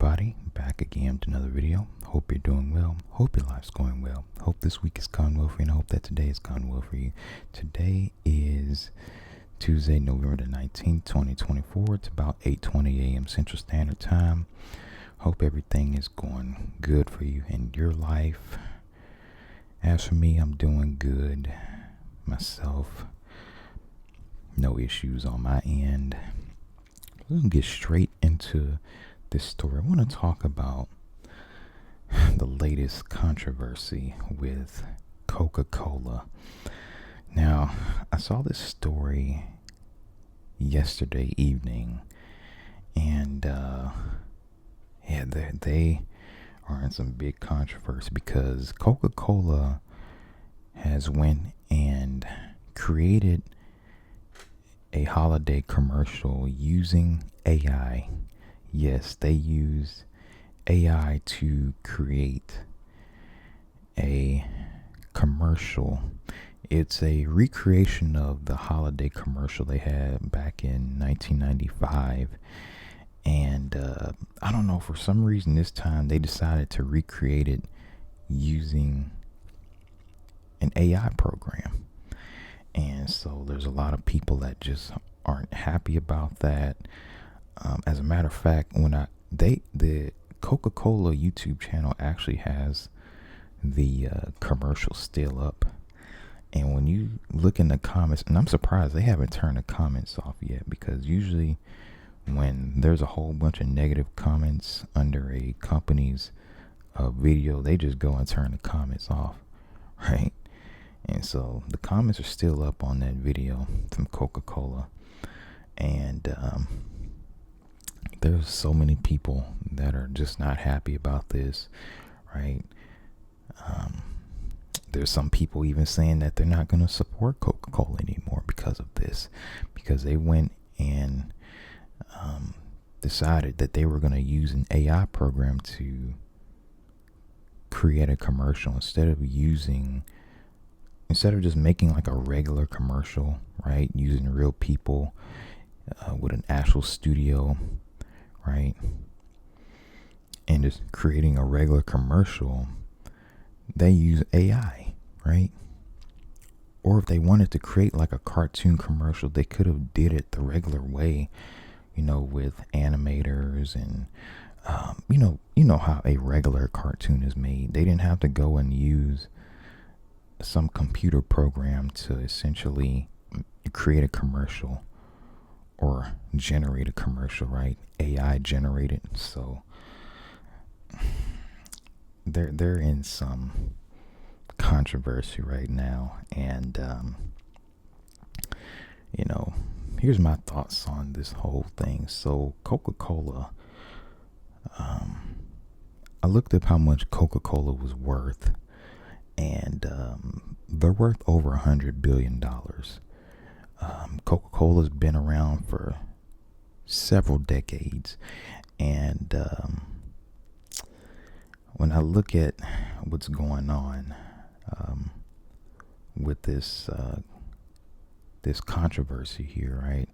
everybody, back again to another video. Hope you're doing well. Hope your life's going well. Hope this week has gone well for you, and I hope that today has gone well for you. Today is Tuesday, November the 19th, 2024. It's about 8:20 a.m. Central Standard Time. Hope everything is going good for you in your life. As for me, I'm doing good myself. No issues on my end. We're going to get straight into this story. I want to talk about the latest controversy with Coca-Cola. Now, I saw this story yesterday evening, and they are in some big controversy because Coca-Cola has went and created a holiday commercial using AI. Yes, they use AI to create a commercial. It's a recreation of the holiday commercial they had back in 1995. And I don't know, for some reason this time they decided to recreate it using an AI program. And so there's a lot of people that just aren't happy about that. As a matter of fact, the Coca-Cola YouTube channel actually has the commercial still up. And when you look in the comments, and I'm surprised they haven't turned the comments off yet, because usually when there's a whole bunch of negative comments under a company's video, they just go and turn the comments off, right? And so the comments are still up on that video from Coca-Cola. And there's so many people that are just not happy about this, right? There's some people even saying that they're not going to support Coca-Cola anymore because of this, because they went and decided that they were going to use an AI program to create a commercial instead of just making like a regular commercial, right? Using real people with an actual studio, right? And just creating a regular commercial, they use AI, right? Or if they wanted to create like a cartoon commercial, they could have did it the regular way, with animators and you know how a regular cartoon is made. They didn't have to go and use some computer program to essentially create a commercial or generate a commercial, right? AI generated. So they're in some controversy right now, and here's my thoughts on this whole thing. So Coca-Cola, I looked up how much Coca-Cola was worth, and they're worth over $100 billion. Coca-Cola's been around for several decades, and when I look at what's going on with this controversy here, right?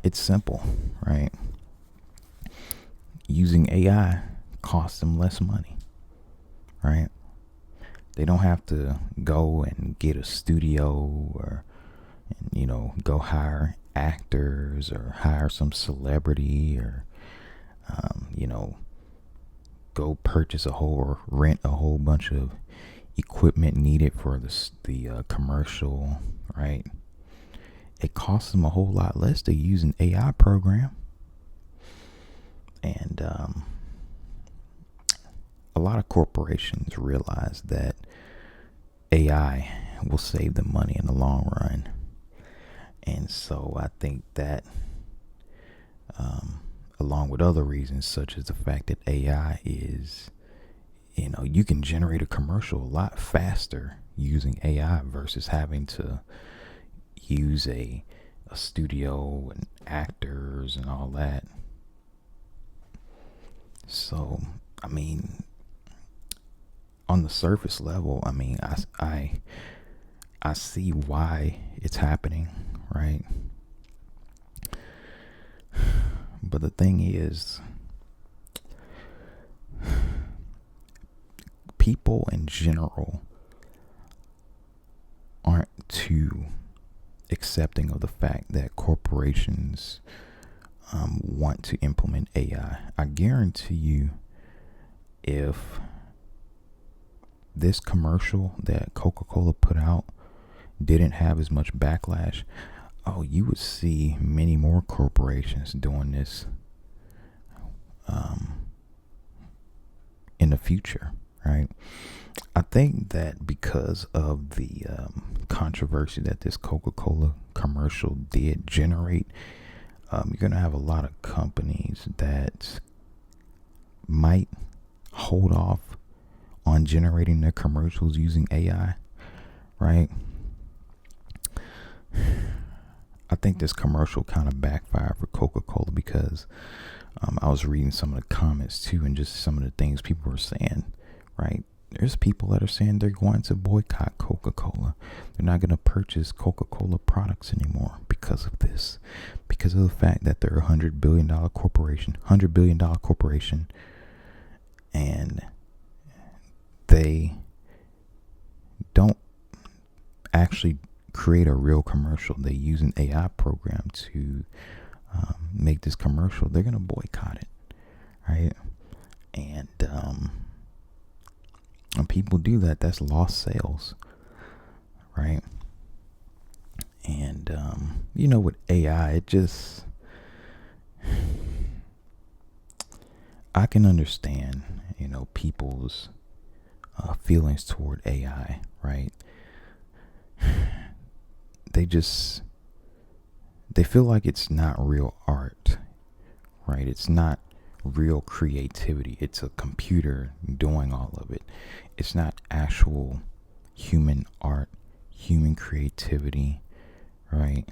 It's simple, right? Using AI costs them less money, right? They don't have to go and get a studio or, go hire actors or hire some celebrity or, go purchase or rent a whole bunch of equipment needed for the commercial, right? It costs them a whole lot less to use an AI program. And a lot of corporations realize that AI will save them money in the long run. And so I think that along with other reasons, such as the fact that AI is, you can generate a commercial a lot faster using AI versus having to use a studio and actors and all that. So, on the surface level, I see why it's happening, right? But the thing is, people in general aren't too accepting of the fact that corporations want to implement AI. I guarantee you, if this commercial that Coca-Cola put out didn't have as much backlash, oh, you would see many more corporations doing this in the future, right? I think that because of the controversy that this Coca-Cola commercial did generate, you're going to have a lot of companies that might hold off on generating their commercials using AI, right? I think this commercial kind of backfired for Coca-Cola because I was reading some of the comments too, and just some of the things people were saying, right? There's people that are saying they're going to boycott Coca-Cola. They're not going to purchase Coca-Cola products anymore because of this, because of the fact that they're $100 billion corporation, and they don't actually create a real commercial. They use an AI program to make this commercial. They're going to boycott it, right? And when people do that, that's lost sales, right? And with AI, it just, I can understand people's feelings toward AI, right? They feel like it's not real art, right? It's not real creativity. It's a computer doing all of it. It's not actual human art, human creativity, right?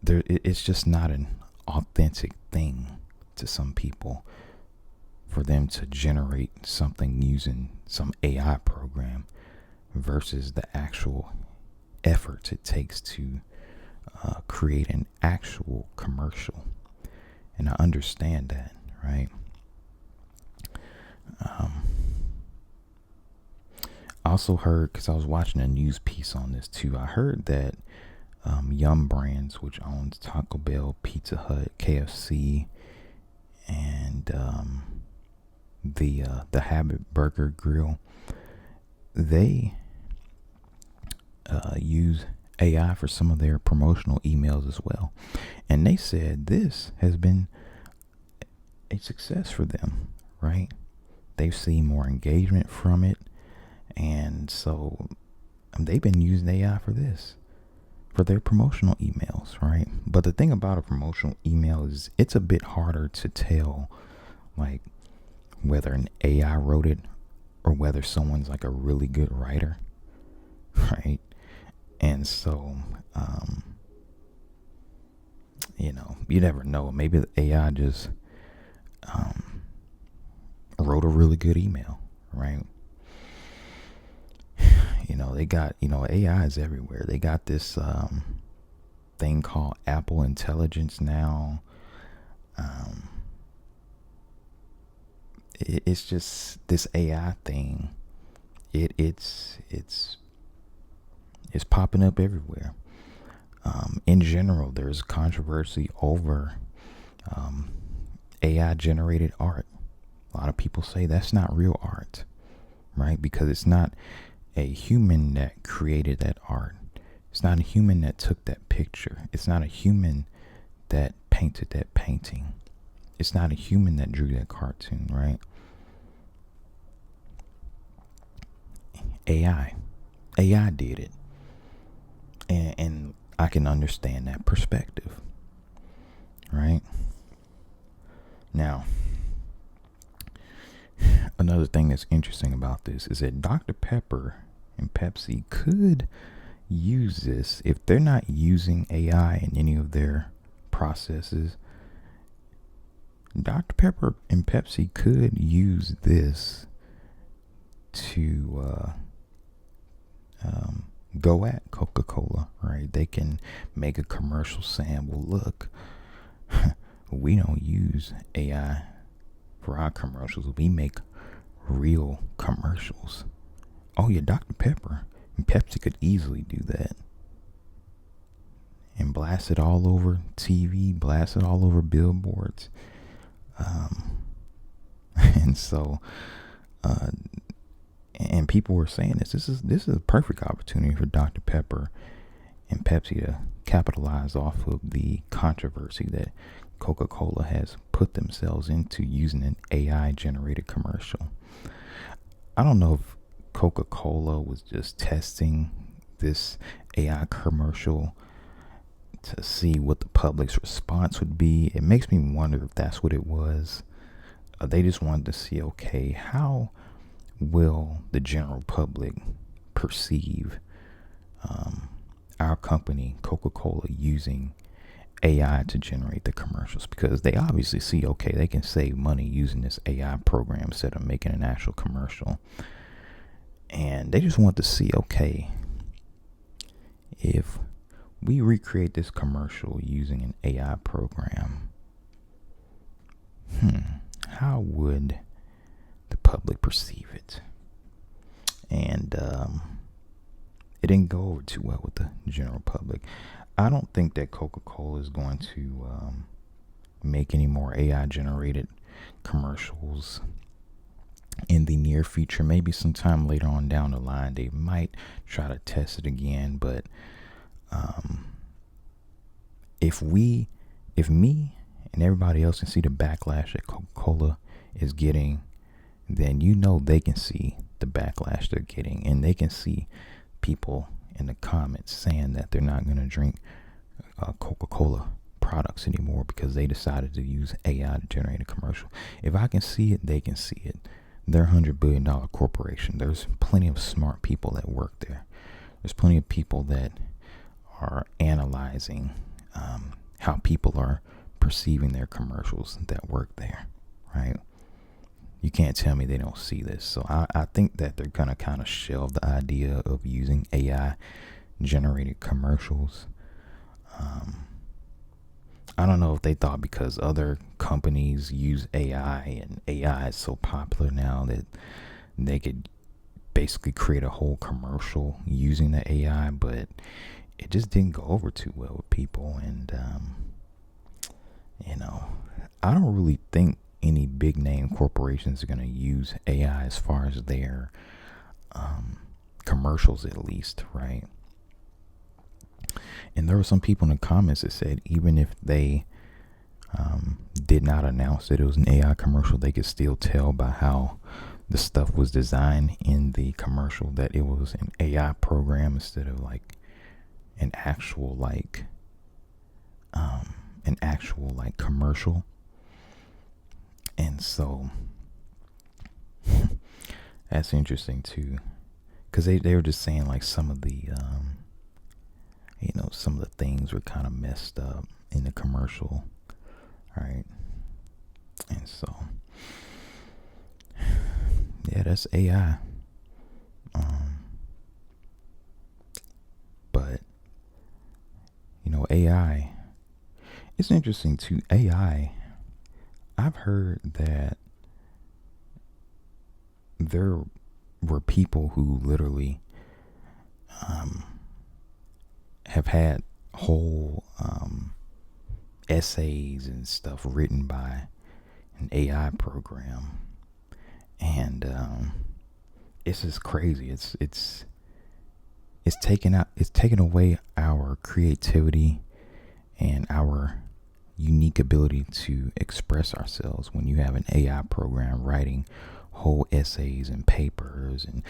It's just not an authentic thing to some people for them to generate something using some AI program versus the actual effort it takes to create an actual commercial. And I understand that, right? I also heard, because I was watching a news piece on this too, I heard that Yum Brands, which owns Taco Bell, Pizza Hut, KFC, and the Habit Burger Grill, they use AI for some of their promotional emails as well. And they said this has been a success for them, right? They've seen more engagement from it. And so they've been using AI for this, for their promotional emails, right? But the thing about a promotional email is it's a bit harder to tell, like, whether an AI wrote it or whether someone's like a really good writer, right? And so, you never know. Maybe the AI just wrote a really good email, right? They got, AI is everywhere. They got this thing called Apple Intelligence now. It's just this AI thing. It's popping up everywhere. In general, there's controversy over AI generated art. A lot of people say that's not real art, right? Because it's not a human that created that art. It's not a human that took that picture. It's not a human that painted that painting. It's not a human that drew that cartoon, right? AI did it. And I can understand that perspective, right? Now, another thing that's interesting about this is that Dr. Pepper and Pepsi could use this if they're not using AI in any of their processes. Dr. Pepper and Pepsi could use this to go at Coca-Cola, right? They can make a commercial saying, well, look, we don't use AI for our commercials. We make real commercials. Oh yeah, Dr. Pepper and Pepsi could easily do that and blast it all over TV, blast it all over billboards. Um, and so, uh, and people were saying this. This is a perfect opportunity for Dr. Pepper and Pepsi to capitalize off of the controversy that Coca-Cola has put themselves into using an AI generated commercial. I don't know if Coca-Cola was just testing this AI commercial to see what the public's response would be. It makes me wonder if that's what it was. They just wanted to see, okay, how will the general public perceive our company, Coca-Cola, using AI to generate the commercials? Because they obviously see, okay, they can save money using this AI program instead of making an actual commercial. And they just want to see, okay, if we recreate this commercial using an AI program, how would the public perceive it? And it didn't go over too well with the general public. I don't think that Coca-Cola is going to make any more AI generated commercials in the near future. Maybe sometime later on down the line they might try to test it again. But if me and everybody else can see the backlash that Coca-Cola is getting, then they can see the backlash they're getting, and they can see people in the comments saying that they're not going to drink Coca-Cola products anymore because they decided to use AI to generate a commercial. If I can see it, they can see it. They're $100 billion corporation. There's plenty of smart people that work there. There's plenty of people that are analyzing how people are perceiving their commercials that work there, right? You can't tell me they don't see this. So I think that they're going to kind of shelve the idea of using AI generated commercials. I don't know if they thought because other companies use AI and AI is so popular now that they could basically create a whole commercial using the AI, but it just didn't go over too well with people. And, I don't really think any big name corporations are going to use AI as far as their commercials, at least, right? And there were some people in the comments that said even if they did not announce that it was an AI commercial, they could still tell by how the stuff was designed in the commercial that it was an AI program instead of like an actual commercial. And so that's interesting too, because they were just saying like some of the some of the things were kind of messed up in the commercial, right? And so yeah, that's AI. But AI, it's interesting too. AI, I've heard that there were people who literally have had whole essays and stuff written by an AI program, and it's just crazy. It's taken away our creativity and our unique ability to express ourselves when you have an AI program writing whole essays and papers. And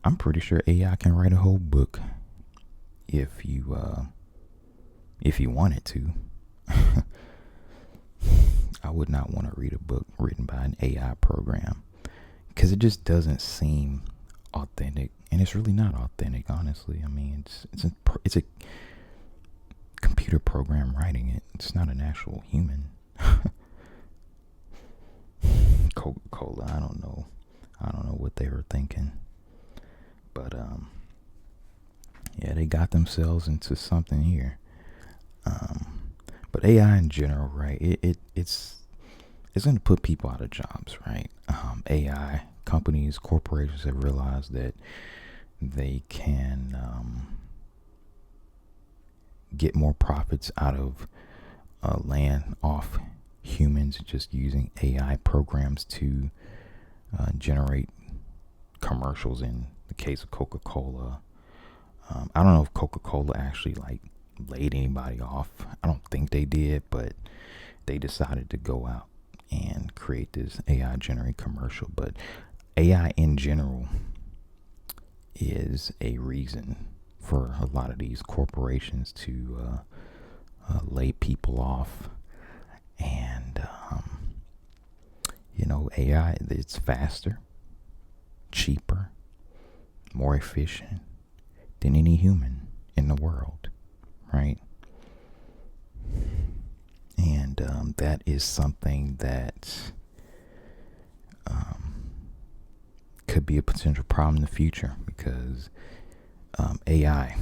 I'm pretty sure AI can write a whole book if you wanted to. I would not want to read a book written by an AI program because it just doesn't seem authentic, and it's really not authentic, honestly. I mean, it's a computer program writing it. It's not an actual human. Coca-Cola, I don't know what they were thinking, but yeah, they got themselves into something here. But AI in general, right? It's going to put people out of jobs, right? AI companies, corporations have realized that they can get more profits out of laying off humans just using AI programs to generate commercials. In the case of Coca-Cola, I don't know if Coca-Cola actually like laid anybody off. I don't think they did, but they decided to go out and create this AI generated commercial. But AI in general is a reason for a lot of these corporations to lay people off. And AI, it's faster, cheaper, more efficient than any human in the world, right? And that is something that could be a potential problem in the future, because AI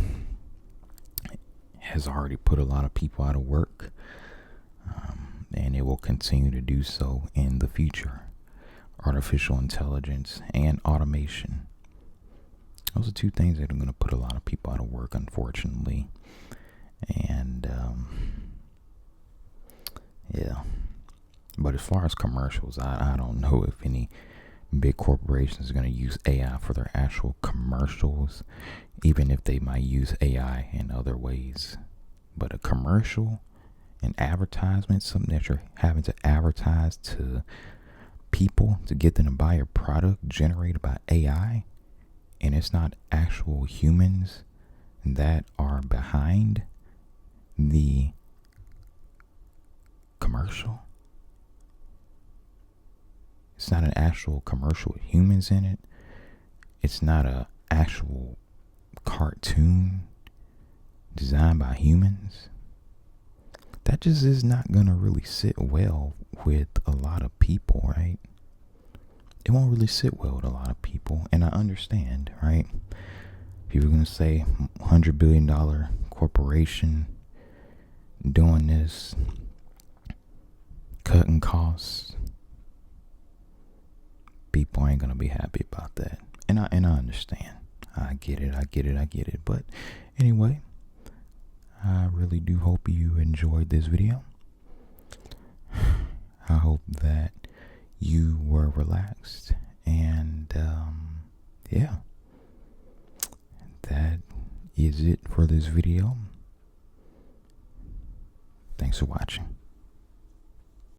has already put a lot of people out of work, and it will continue to do so in the future. Artificial intelligence and automation. Those are two things that are going to put a lot of people out of work, unfortunately. And yeah. But as far as commercials, I don't know if any big corporations are going to use AI for their actual commercials, even if they might use AI in other ways. But a commercial, an advertisement, something that you're having to advertise to people to get them to buy your product generated by AI, and it's not actual humans that are behind the commercial. It's not an actual commercial with humans in it. It's not an actual cartoon designed by humans. That just is not going to really sit well with a lot of people, right? It won't really sit well with a lot of people. And I understand, right? People are going to say $100 billion corporation doing this, cutting costs. People ain't going to be happy about that. And I understand. I get it. But anyway, I really do hope you enjoyed this video. I hope that you were relaxed. And yeah, that is it for this video. Thanks for watching.